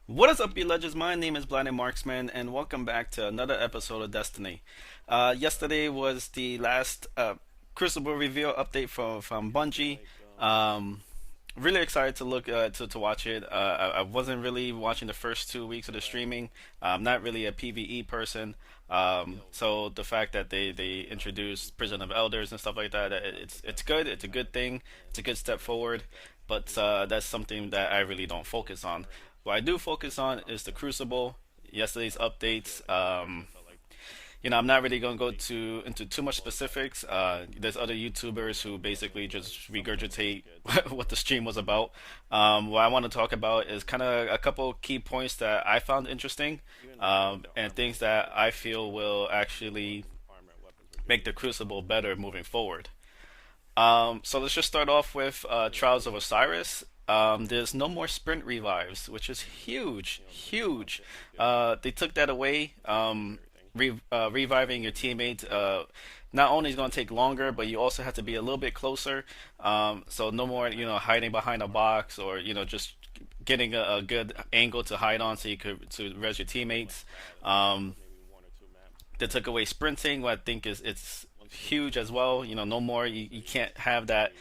What is up, you legends? My name is BlindedMarksman, and welcome back to another episode of Destiny. Yesterday was the last Crucible reveal update from Bungie. Um, really excited to look to watch it. I wasn't really watching the first 2 weeks of the streaming. I'm not really a PVE person, so the fact that they introduced Prison of Elders and stuff like that, it's good. It's a good thing. It's a good step forward. But that's something that I really don't focus on. What I do focus on is the Crucible, yesterday's updates. I'm not really gonna go into too much specifics. There's other YouTubers who basically just regurgitate what the stream was about. What I want to talk about is kind of a couple key points that I found interesting, and things that I feel will actually make the Crucible better moving forward. So let's just start off with Trials of Osiris. There's no more sprint revives, which is huge, huge. They took that away. Reviving your teammate not only is going to take longer, but you also have to be a little bit closer. So no more, hiding behind a box or just getting a good angle to hide on so you could to res your teammates. Um, they took away sprinting, what I think is it's huge as well. No more you can't have that,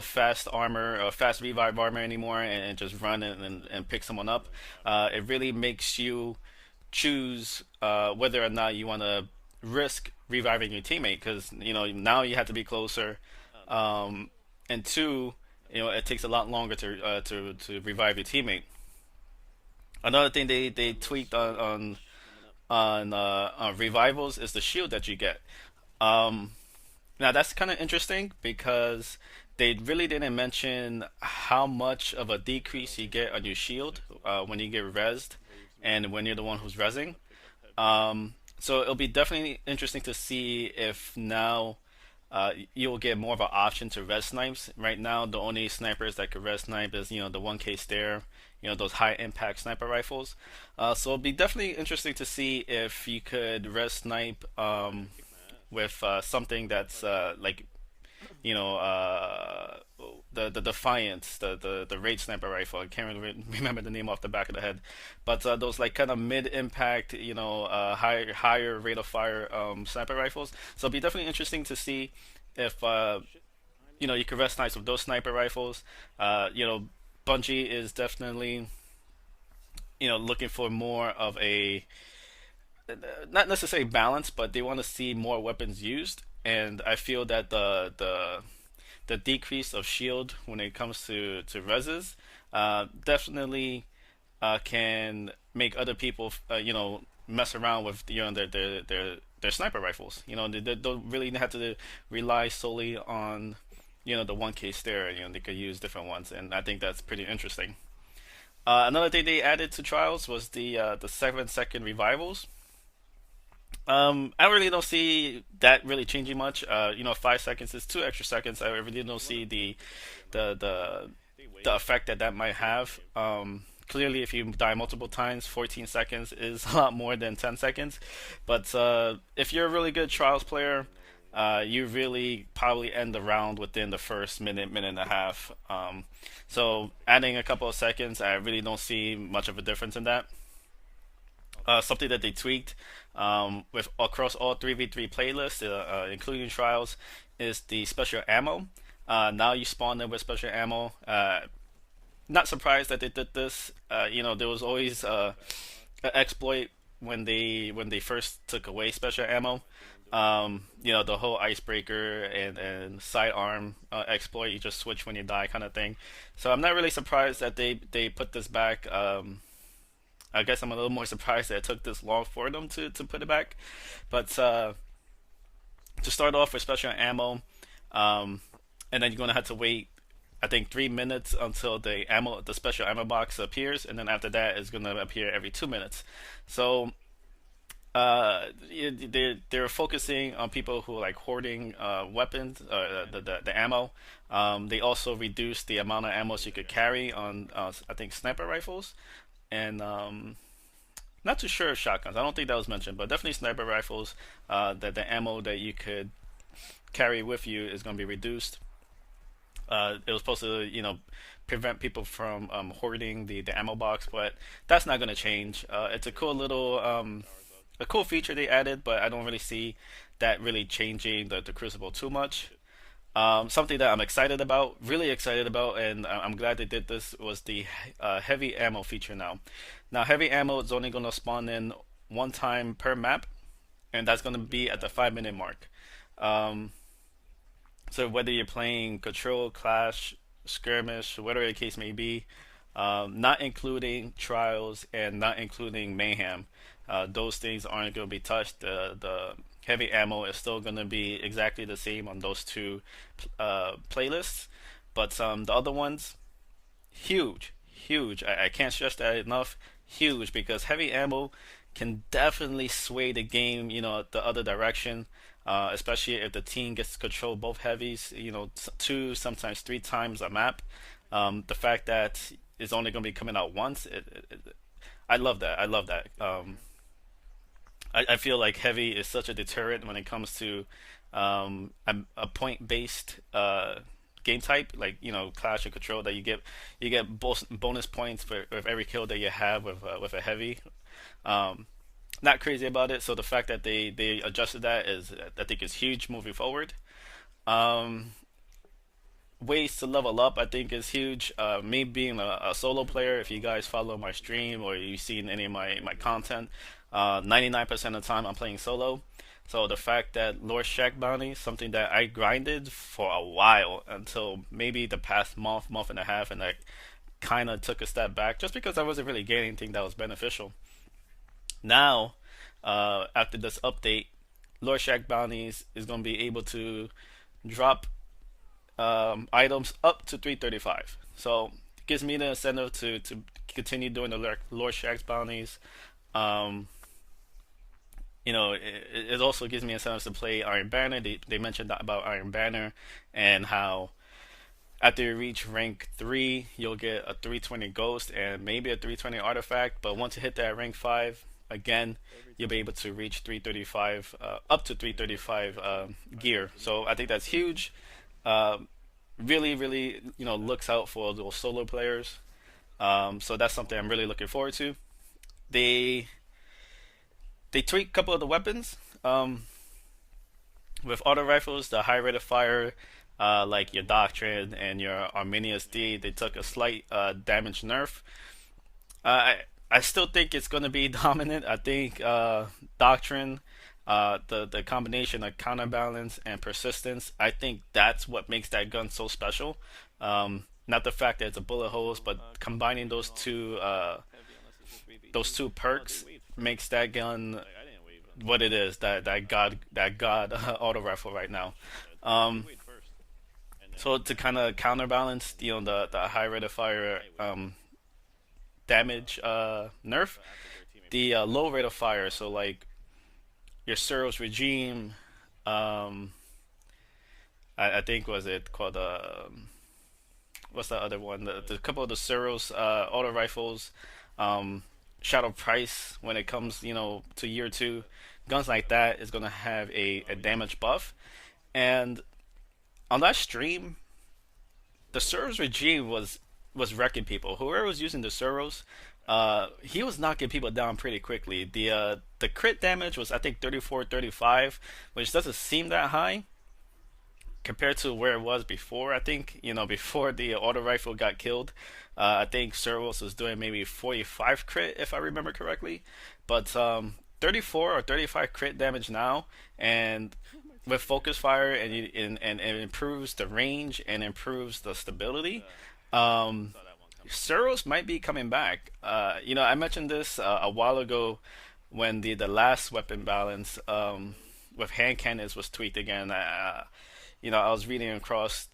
fast armor or fast revive armor anymore and just run and pick someone up. It really makes you choose whether or not you want to risk reviving your teammate because now you have to be closer, and two, it takes a lot longer to revive your teammate. Another thing they tweaked on revivals is the shield that you get. Um, Now that's kind of interesting because they really didn't mention how much of a decrease you get on your shield when you get rezzed and when you're the one who's rezzing. So it'll be definitely interesting to see if now you'll get more of an option to res snipes. Right now, the only snipers that could res snipe is the 1K stare, those high impact sniper rifles. So it'll be definitely interesting to see if you could res snipe with something that's like you know uh, the Defiance, the Rage sniper rifle. I can't really remember the name off the back of the head, but those like kind of mid impact, higher rate of fire sniper rifles. So it'll be definitely interesting to see if you can rest nice with those sniper rifles. Bungie is definitely looking for more of a not necessarily balance, but they want to see more weapons used. And I feel that the decrease of shield when it comes to reses definitely can make other people mess around with their sniper rifles. They don't really have to rely solely on the 1K stare. They could use different ones, and I think that's pretty interesting. Another thing they added to trials was the 7 second revivals. I really don't see that really changing much. 5 seconds is 2 extra seconds. I really don't see the the the effect that might have. Clearly, if you die multiple times, 14 seconds is a lot more than 10 seconds. But if you're a really good trials player, you really probably end the round within the first minute, minute and a half. So adding a couple of seconds, I really don't see much of a difference in that. Something that they tweaked with across all 3v3 playlists, including trials, is the special ammo. Now you spawn in with special ammo. Not surprised that they did this. There was always an exploit when they first took away special ammo. The whole icebreaker and sidearm exploit, you just switch when you die kind of thing. So I'm not really surprised that they put this back. I guess I'm a little more surprised that it took this long for them to put it back. But to start off with special ammo, um, and then you're gonna have to wait, I think, 3 minutes until the special ammo box appears, and then after that, it's gonna appear every 2 minutes. So they're focusing on people who like hoarding weapons, the ammo. They also reduced the amount of ammo you could carry on, I think, sniper rifles, and not too sure of shotguns. I don't think that was mentioned, but definitely sniper rifles. That the ammo that you could carry with you is going to be reduced. It was supposed to, prevent people from hoarding the ammo box, but that's not gonna change. It's a cool little a cool feature they added, but I don't really see that really changing the Crucible too much. Something that I'm excited about, really excited about, and I'm glad they did this was the heavy ammo feature now. Now, heavy ammo is only going to spawn in one time per map, and that's going to be at the 5 minute mark. Um, so whether you're playing Control, Clash, Skirmish, whatever the case may be, not including Trials and not including Mayhem, those things aren't going to be touched. The heavy ammo is still going to be exactly the same on those two playlists, but the other ones, huge, huge. I can't stress that enough. Huge because heavy ammo can definitely sway the game, the other direction. Especially if the team gets to control both heavies, two, sometimes three times a map. The fact that it's only going to be coming out once, I love that. I love that. I feel like heavy is such a deterrent when it comes to a point-based game type, like Clash or Control, that you get both bonus points for with every kill that you have with a heavy. Um, Not crazy about it. So the fact that they adjusted that is, I think, is huge moving forward. Um, Ways to level up, I think, is huge. Me being a solo player, if you guys follow my stream or you've seen any of my content, 99% of the time I'm playing solo. So the fact that Lord Shack bounty, something that I grinded for a while until maybe the past month and a half, and I kind of took a step back just because I wasn't really getting anything that was beneficial. Now, after this update, Lord Shack bounties is going to be able to drop items up to 335. So it gives me the incentive to continue doing the Lord Shack's bounties. Um, it also gives me incentives to play Iron Banner. They mentioned that about Iron Banner and how after you reach rank 3, you'll get a 320 Ghost and maybe a 320 Artifact. But once you hit that rank 5, again, you'll be able to reach 335, up to 335 gear. So I think that's huge. Um, Really, really, looks out for those solo players. So that's something I'm really looking forward to. They they tweaked a couple of the weapons. With auto rifles, the high rate of fire, like your Doctrine and your Arminius D, they took a slight damage nerf. I still think it's going to be dominant. I think Doctrine, the combination of counterbalance and persistence, I think that's what makes that gun so special. Not the fact that it's a bullet holes, but combining those two perks makes that gun what it is. That god auto rifle right now. Um, so to kind of counterbalance, the high rate of fire damage nerf, the low rate of fire. So like your Suros regime, um, I think was it called what's the other one? The couple of the Suros auto rifles, um, Shadow Price when it comes to year two, guns like that is gonna have a damage buff. And on that stream, the Suros regime was wrecking people. Whoever was using the Suros, he was knocking people down pretty quickly. The crit damage was I think 34, 35, which doesn't seem that high compared to where it was before. I think before the auto rifle got killed, I think Suros was doing maybe 45 crit if I remember correctly, but 34 or 35 crit damage now, and with focus fire and it improves the range and improves the stability. Um, Suros might be coming back. I mentioned this a while ago when the last weapon balance with hand cannons was tweaked again. I was reading across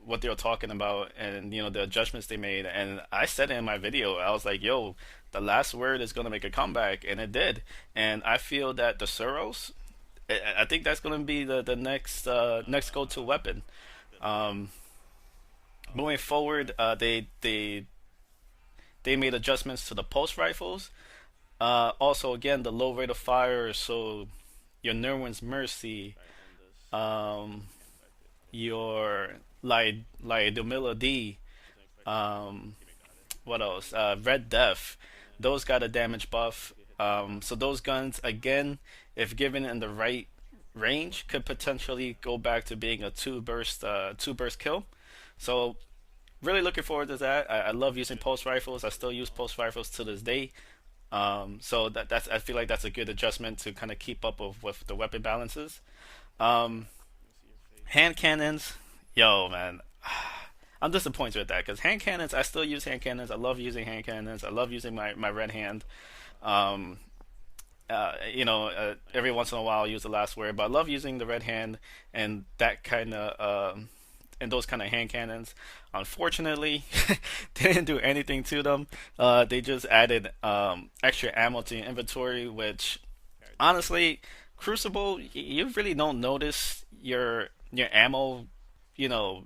what they were talking about and the adjustments they made, and I said it in my video. I was like, "Yo, the last word is gonna make a comeback," and it did. And I feel that the Suros, I think that's gonna be the next go-to weapon. Um, Moving forward, they made adjustments to the pulse rifles. Also, again, the low rate of fire. So your Nerwin's Mercy, um, your like Dumilla D, um, what else? Red Death. Those got a damage buff. So those guns, again, if given in the right range, could potentially go back to being a two burst kill. So really looking forward to that. I love using pulse rifles. I still use pulse rifles to this day. So that's I feel like that's a good adjustment to kind of keep up with the weapon balances. Um, Hand cannons, yo man, I'm disappointed with that because hand cannons. I still use hand cannons. I love using hand cannons. I love using my red hand. Um, every once in a while I'll use the last word, but I love using the red hand and that kind of and those kind of hand cannons. Unfortunately, they didn't do anything to them. They just added extra ammo to your inventory, which honestly, Crucible, you really don't notice your ammo, you know,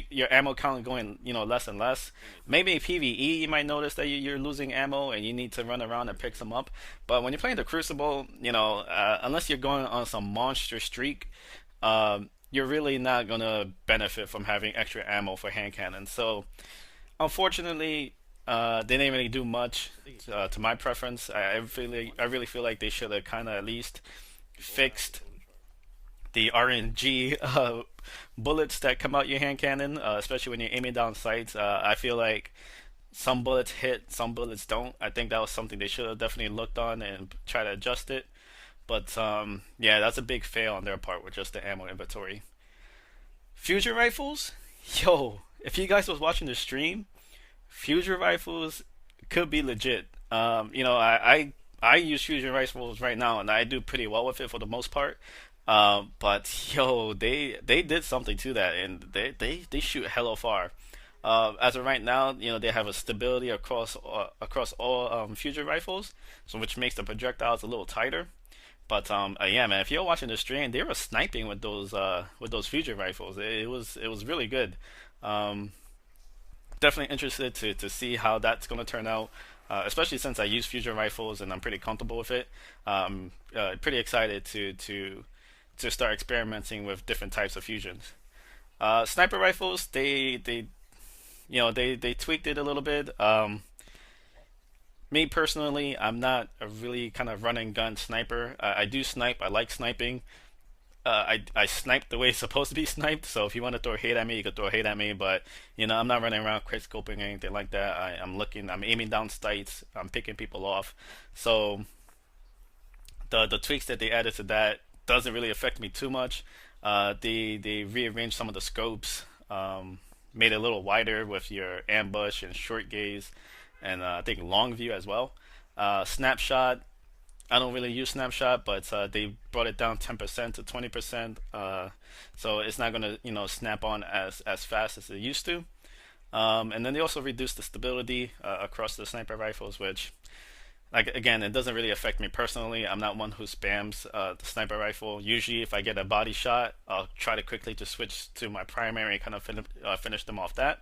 your ammo count going, less and less. Maybe in PvE you might notice that you're losing ammo and you need to run around and pick some up. But when you're playing the Crucible, unless you're going on some monster streak, you're really not gonna benefit from having extra ammo for hand cannons. So unfortunately, they didn't really do much to my preference. I really feel like they should have kind of at least fixed the RNG bullets that come out your hand cannon, especially when you're aiming down sights. I feel like some bullets hit, some bullets don't. I think that was something they should have definitely looked on and try to adjust it. But yeah, that's a big fail on their part with just the ammo inventory. Fusion rifles, yo, if you guys was watching the stream, fusion rifles could be legit. I use fusion rifles right now, and I do pretty well with it for the most part. But yo, they did something to that, and they shoot hella far. As of right now, they have a stability across all fusion rifles, so which makes the projectiles a little tighter. But yeah, man, if you're watching the stream, they were sniping with those fusion rifles. It was really good. Um, Definitely interested to see how that's going to turn out. Especially since I use fusion rifles and I'm pretty comfortable with it. Pretty excited to start experimenting with different types of fusions. Sniper rifles, they tweaked it a little bit. Me personally, I'm not a really kind of run and gun sniper. I do snipe. I like sniping. I snipe the way it's supposed to be sniped. So if you want to throw hate at me, you can throw hate at me. But I'm not running around quick scoping or anything like that. I'm looking. I'm aiming down sights. I'm picking people off. So the tweaks that they added to that doesn't really affect me too much. They rearranged some of the scopes, made it a little wider with your ambush and short gaze, and I think long view as well. Snapshot. I don't really use snapshot, but they brought it down 10% to 20%, so it's not gonna snap on as fast as it used to. And then they also reduced the stability across the sniper rifles, which, like, again, it doesn't really affect me personally. I'm not one who spams the sniper rifle. Usually, if I get a body shot, I'll try to quickly to switch to my primary, kind of finish them off that.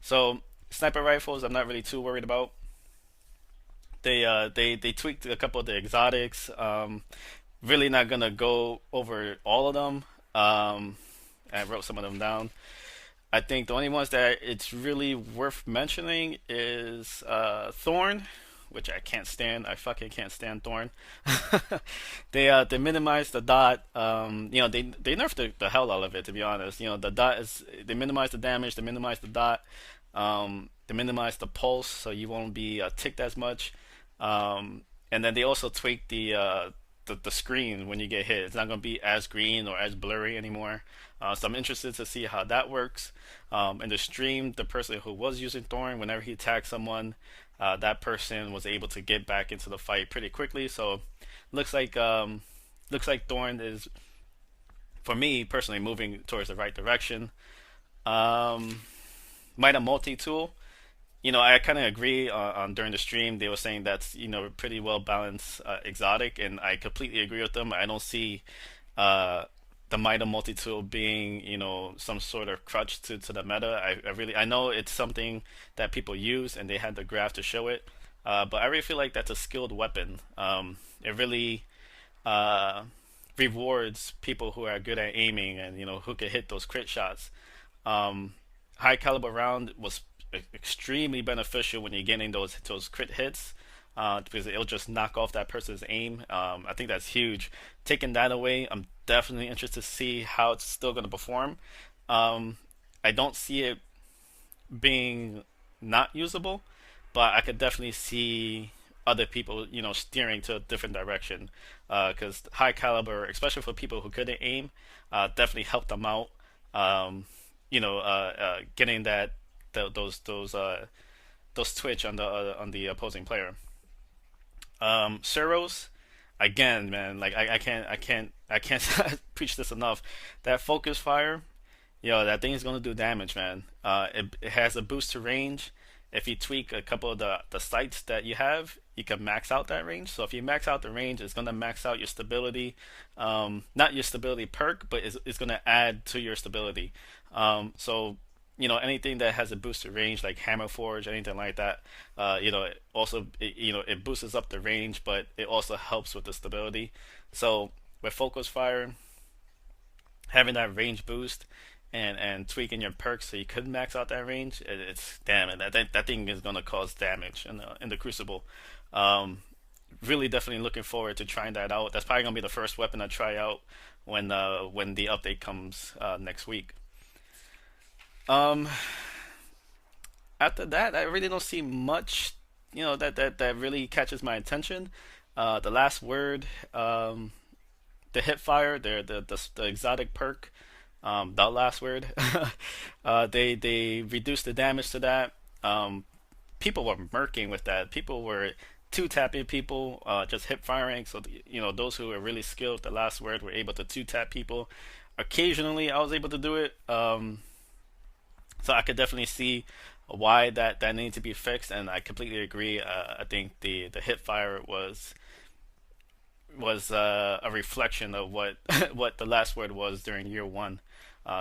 So sniper rifles, I'm not really too worried about. They tweaked a couple of the exotics. Really not gonna go over all of them. I wrote some of them down. I think the only ones that it's really worth mentioning is Thorn, which I can't stand. I fucking can't stand Thorn. They minimized the dot. They nerfed the hell out of it, to be honest. The dot is, they minimize the damage. They minimize the dot. They minimize the pulse, so you won't be ticked as much. And then they also tweaked the screen when you get hit. It's not going to be as green or as blurry anymore. So I'm interested to see how that works. In the stream, the person who was using Thorn, whenever he attacked someone, that person was able to get back into the fight pretty quickly. So looks like Thorn is, for me personally, moving towards the right direction. Might multi tool. I kind of agree on during the stream. They were saying that's pretty well balanced exotic, and I completely agree with them. I don't see uh, the Mida multi tool being some sort of crutch to the meta. I know it's something that people use, and they had the graph to show it. But I really feel like that's a skilled weapon. It really uh, rewards people who are good at aiming and who can hit those crit shots. Um, High caliber round was extremely beneficial when you're getting those crit hits. Because it'll just knock off that person's aim. I think that's huge. Taking that away, I'm definitely interested to see how it's still going to perform. Um, I don't see it being not usable, but I could definitely see other people, steering to a different direction. Because high caliber, especially for people who couldn't aim, definitely helped them out. Getting those twitch on the opposing player. Suros, again, man, like I can't preach this enough. That focus fire, that thing is gonna do damage, man. It has a boost to range. If you tweak a couple of the sights that you have, you can max out that range. So if you max out the range, it's gonna max out your stability. Not your stability perk, but it's gonna add to your stability. So anything that has a boosted range like Hammer Forge, anything like that, it also it boosts up the range, but it also helps with the stability. So with Focus Fire, having that range boost and tweaking your perks so you could max out that range, it's damn it. That thing is gonna cause damage in the Crucible. Um, Really, definitely looking forward to trying that out. That's probably gonna be the first weapon I try out when the update comes next week. Um, After that, I really don't see much, that really catches my attention. The last word, the hip fire, the exotic perk, the last word. They reduced the damage to that. People were murking with that. People were two tapping people, just hip firing. So those who were really skilled, the last word, were able to two tap people. Occasionally, I was able to do it. So I could definitely see why that needed to be fixed, and I completely agree. I think the hip fire was a reflection of what what the last word was during year one.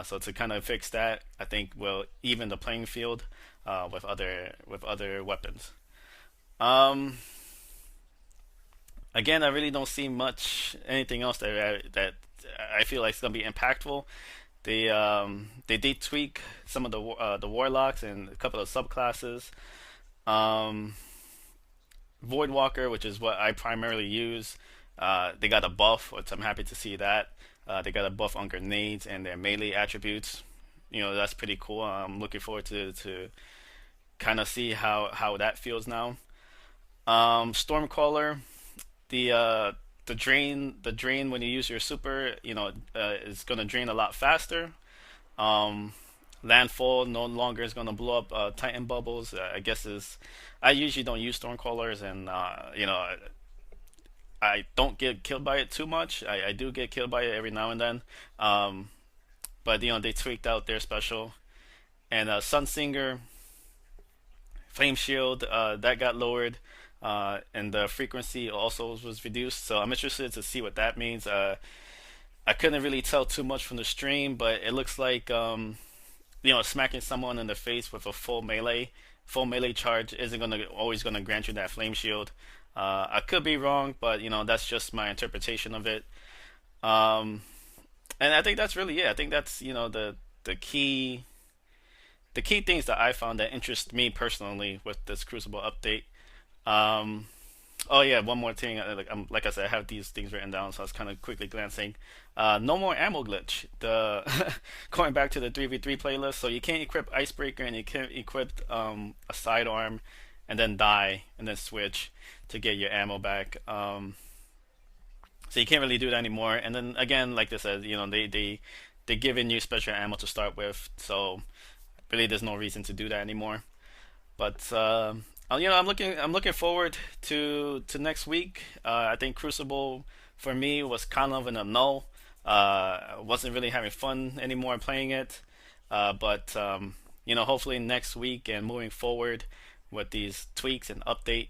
So to kind of fix that, I think will even the playing field with other weapons. Um, Again, I really don't see much anything else that I feel like is gonna be impactful. They did tweak some of the warlocks and a couple of subclasses. Um, Voidwalker, which is what I primarily use, they got a buff, which I'm happy to see that. They got a buff on grenades and their melee attributes. That's pretty cool. I'm looking forward to kind of see how that feels now. Stormcaller, the drain when you use your super, is gonna drain a lot faster. Um, Landfall no longer is gonna blow up Titan bubbles. I guess is I usually don't use Stormcallers, and I don't get killed by it too much. I do get killed by it every now and then. Um, but they tweaked out their special. And Sunsinger, Flame Shield, that got lowered. And the frequency also was reduced. So I'm interested to see what that means. I couldn't really tell too much from the stream, but it looks like smacking someone in the face with a full melee charge isn't gonna always gonna grant you that flame shield. I could be wrong, but that's just my interpretation of it. Um, and I think that's really it. I think that's the key the key things that I found that interest me personally with this Crucible update. Um, oh yeah, one more thing. Like I said, I have these things written down, so I was kind of quickly glancing. No more ammo glitch. The going back to the 3v3 playlist, so you can't equip Icebreaker and you can't equip a sidearm and then die and then switch to get your ammo back. So you can't really do that anymore. And then again, like I said, they giving you special ammo to start with, so really there's no reason to do that anymore. But I'm looking forward to next week. I think Crucible for me was kind of in a null. I wasn't really having fun anymore playing it. But hopefully next week and moving forward with these tweaks and update,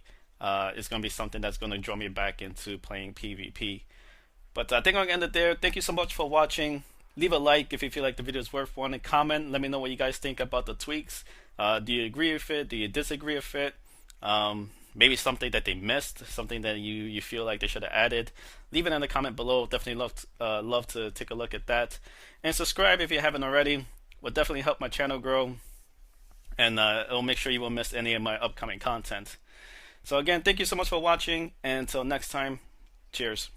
is going to be something that's going to draw me back into playing PvP. But I think I'll end it there. Thank you so much for watching. Leave a like if you feel like the video is worth one, and comment. Let me know what you guys think about the tweaks. Do you agree with it? Do you disagree with it? maybe something that they missed, something that you feel like they should have added. Leave it in the comment below. Definitely love to take a look at that, and subscribe if you haven't already. Will definitely help my channel grow, and it'll make sure you won't miss any of my upcoming content. So again, thank you so much for watching, and until next time, cheers.